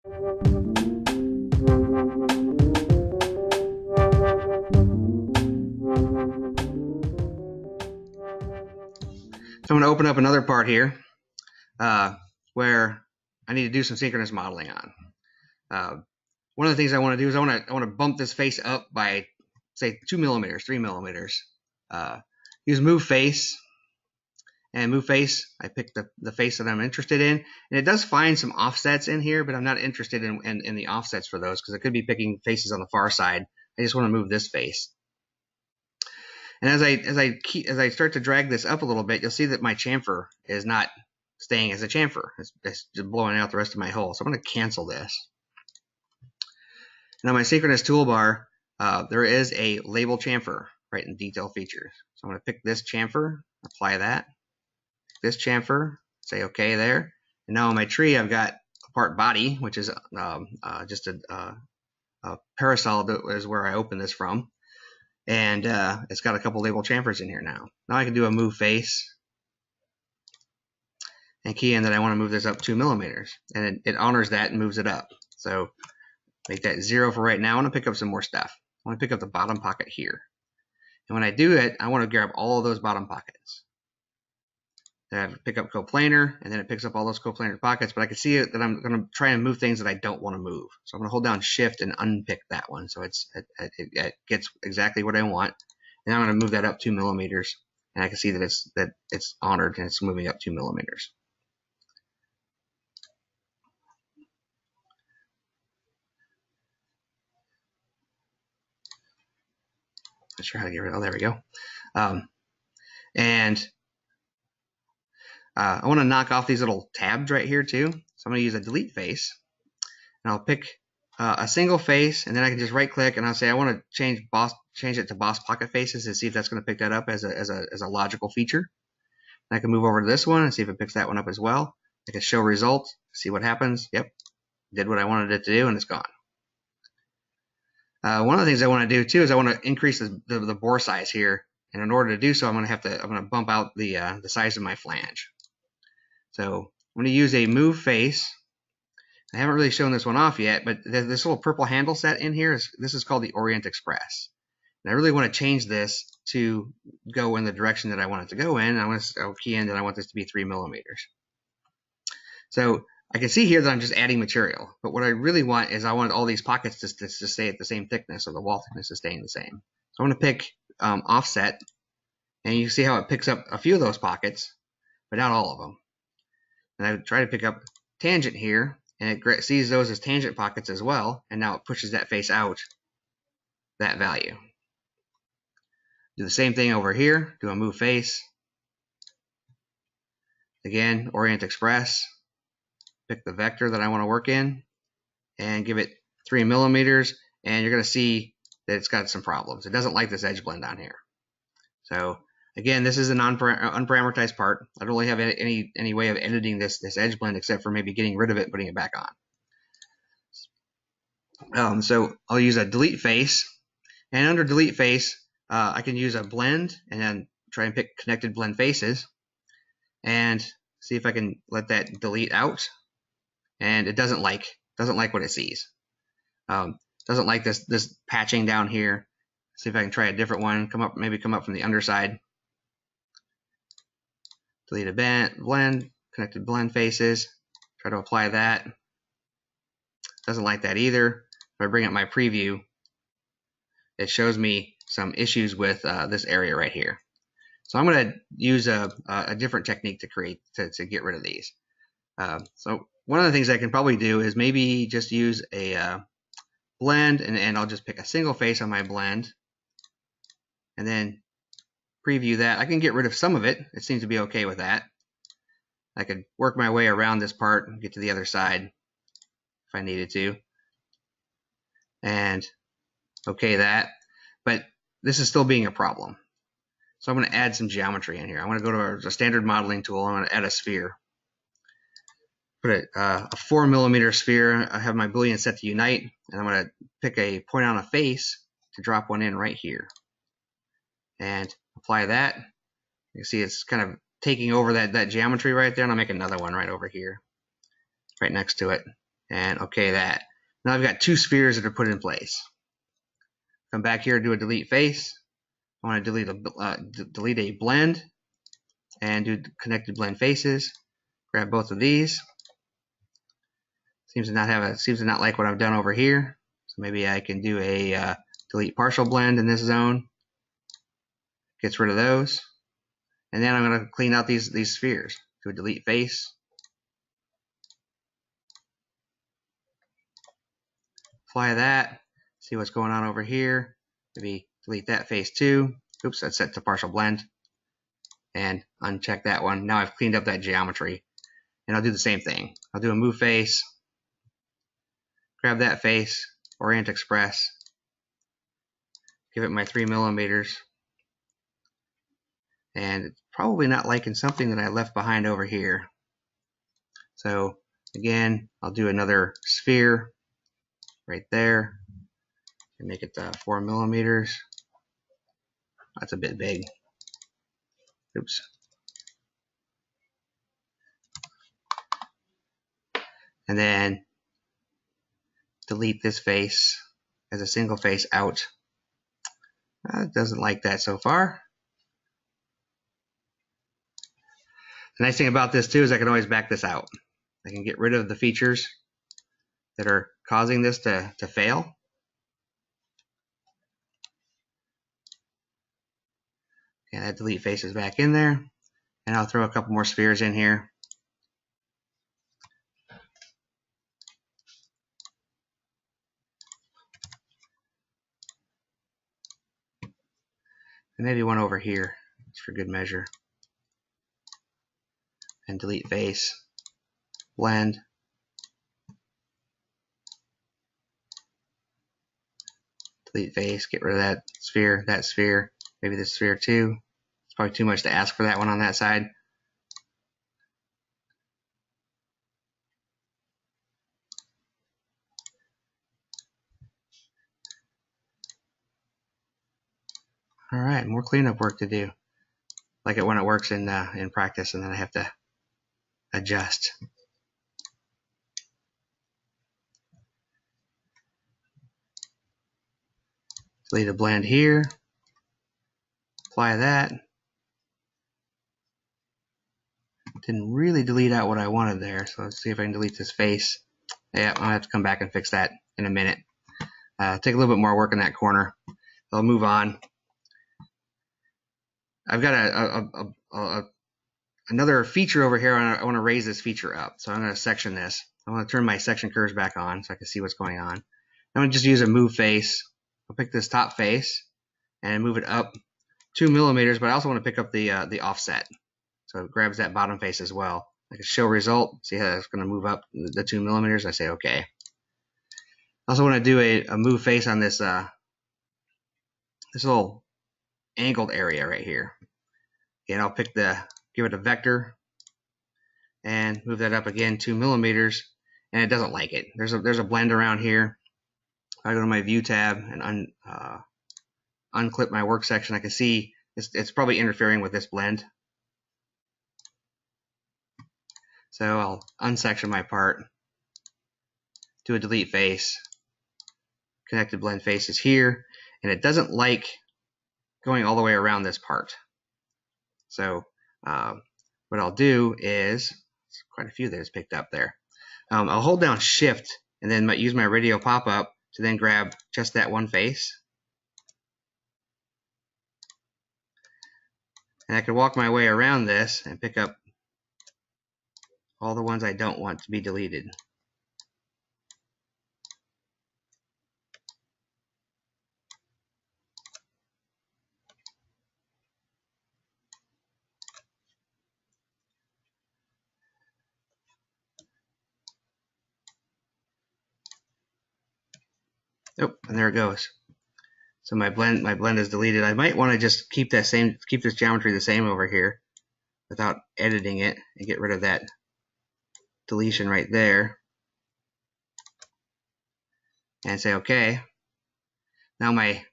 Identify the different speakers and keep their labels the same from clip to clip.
Speaker 1: So I'm going to open up another part here where I need to do some synchronous modeling on. One of the things I want to do is I want to bump this face up by, say, 2 millimeters, 3 millimeters. Use move face, and move face. I pick the face that I'm interested in, and it does find some offsets in here, but I'm not interested in the offsets for those because I could be picking faces on the far side. I just want to move this face. And as I start to drag this up a little bit, you'll see that my chamfer is not staying as a chamfer. It's just blowing out the rest of my hole. So I'm going to cancel this. Now my synchronous toolbar, there is a label chamfer right in detail features. So I'm going to pick this chamfer, apply that. This chamfer, say OK there. And now on my tree, I've got a part body, which is just a parasol that is where I opened this from. And it's got a couple label chamfers in here now. Now I can do a move face and key in that I want to move this up 2 millimeters. And it honors that and moves it up. So make that 0 for right now. I want to pick up some more stuff. I want to pick up the bottom pocket here. And when I do it, I want to grab all of those bottom pockets. Then I have to pick up coplanar, and then it picks up all those coplanar pockets. But I can see that I'm going to try and move things that I don't want to move. So I'm going to hold down Shift and unpick that one. So it gets exactly what I want. And I'm going to move that up 2 millimeters. And I can see that it's honored and it's moving up 2 millimeters. Not sure how to get rid of it. Oh, there we go. I want to knock off these little tabs right here too. So I'm going to use a delete face, and I'll pick a single face, and then I can just right click and I'll say I want to change it to boss pocket faces and see if that's going to pick that up as a logical feature. And I can move over to this one and see if it picks that one up as well. I can show result, see what happens. Yep, did what I wanted it to do, and it's gone. One of the things I want to do too is I want to increase the bore size here, and in order to do so, I'm going to bump out the size of my flange. So I'm going to use a move face. I haven't really shown this one off yet, but this little purple handle set in here this is called the Orient Express. And I really want to change this to go in the direction that I want it to go in. I'll key in that I want this to be 3 millimeters. So I can see here that I'm just adding material, but what I really want is I want all these pockets to stay at the same thickness, or the wall thickness is staying the same. So I'm going to pick offset, and you see how it picks up a few of those pockets, but not all of them. And I try to pick up tangent here, and it sees those as tangent pockets as well, and now it pushes that face out that value. Do the same thing over here, do a move face. Again, Orient Express. Pick the vector that I want to work in and give it 3 millimeters, and you're going to see that it's got some problems. It doesn't like this edge blend down here. So again, this is an unparameterized part. I don't really have any way of editing this edge blend except for maybe getting rid of it and putting it back on. So I'll use a delete face, and under delete face I can use a blend and then try and pick connected blend faces and see if I can let that delete out. And it doesn't like what it sees. Doesn't like this patching down here. See if I can try a different one. Maybe come up from the underside. Delete a blend, connected blend faces. Try to apply that. Doesn't like that either. If I bring up my preview, it shows me some issues with this area right here. So I'm going to use a different technique to get rid of these. So one of the things I can probably do is maybe just use a blend, and I'll just pick a single face on my blend and then preview that. I can get rid of some of it. It seems to be okay with that. I could work my way around this part and get to the other side if I needed to. And okay that. But this is still being a problem. So I'm going to add some geometry in here. I'm going to go to a standard modeling tool. I'm going to add a sphere. Put a 4 millimeter sphere. I have my Boolean set to unite, and I'm going to pick a point on a face to drop one in right here. And apply that. You can see it's kind of taking over that geometry right there, and I'll make another one right over here, right next to it. and okay that. Now I've got two spheres that are put in place. Come back here, do a delete face. I want to delete a blend and do connected blend faces. Grab both of these. Seems to not like what I've done over here. So maybe I can do a delete partial blend in this zone. Gets rid of those. And then I'm going to clean out these spheres. Do a delete face. Apply that. See what's going on over here. Maybe delete that face too. Oops, that's set to partial blend. And uncheck that one. Now I've cleaned up that geometry. And I'll do the same thing. I'll do a move face. Grab that face, Orient Express. Give it my 3 millimeters. And it's probably not liking something that I left behind over here. So again, I'll do another sphere right there and make it 4 millimeters. That's a bit big. Oops. And then delete this face as a single face out. It doesn't like that so far. The nice thing about this too is I can always back this out. I can get rid of the features that are causing this to fail. And that delete face is back in there. And I'll throw a couple more spheres in here. And maybe one over here, just for good measure. And delete face, blend. Delete face, get rid of that sphere, maybe this sphere too. It's probably too much to ask for that one on that side. All right, more cleanup work to do. Like it when it works in practice, and then I have to adjust. Delete a blend here. Apply that. Didn't really delete out what I wanted there, so let's see if I can delete this face. Yeah, I'll have to come back and fix that in a minute. Take a little bit more work in that corner. I'll move on. I've got another feature over here. I want to raise this feature up, so I'm going to section this. I want to turn my section curves back on so I can see what's going on. I'm going to just use a move face. I'll pick this top face and move it up 2 millimeters, but I also want to pick up the offset. So it grabs that bottom face as well. I can show result, see how it's going to move up the 2 millimeters. I say okay. I also want to do a move face on this this little angled area right here. And I'll give it a vector and move that up again 2 millimeters, and it doesn't like it. There's a blend around here. If I go to my view tab and unclip my work section, I can see it's probably interfering with this blend. So I'll unsection my part, do a delete face, connected blend faces here, and it doesn't like going all the way around this part. So what I'll do is, quite a few that is picked up there. I'll hold down Shift and then use my radio pop-up to then grab just that one face. And I can walk my way around this and pick up all the ones I don't want to be deleted. Oh, and there it goes. So my blend is deleted. I might want to just keep this geometry the same over here without editing it and get rid of that deletion right there. And say okay. Now my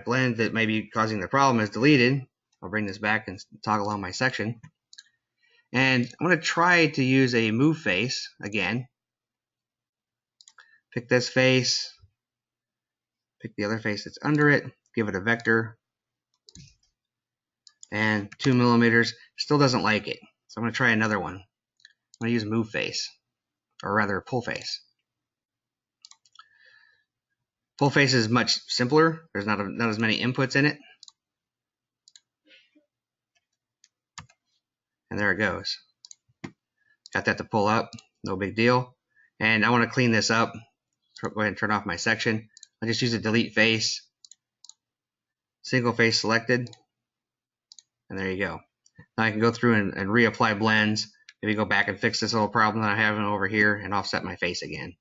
Speaker 1: blend that may be causing the problem is deleted. I'll bring this back and toggle on my section. And I'm going to try to use a move face again. Pick this face, pick the other face that's under it, give it a vector, and 2 millimeters. Still doesn't like it. So I'm going to try another one. I'm going to use move face, or rather pull face. Pull face is much simpler. There's not as many inputs in it. And there it goes. Got that to pull up, no big deal. And I want to clean this up. Go ahead and turn off my section. I just use a delete face, single face selected, and there you go. Now I can go through and reapply blends. Maybe go back and fix this little problem that I have over here and offset my face again.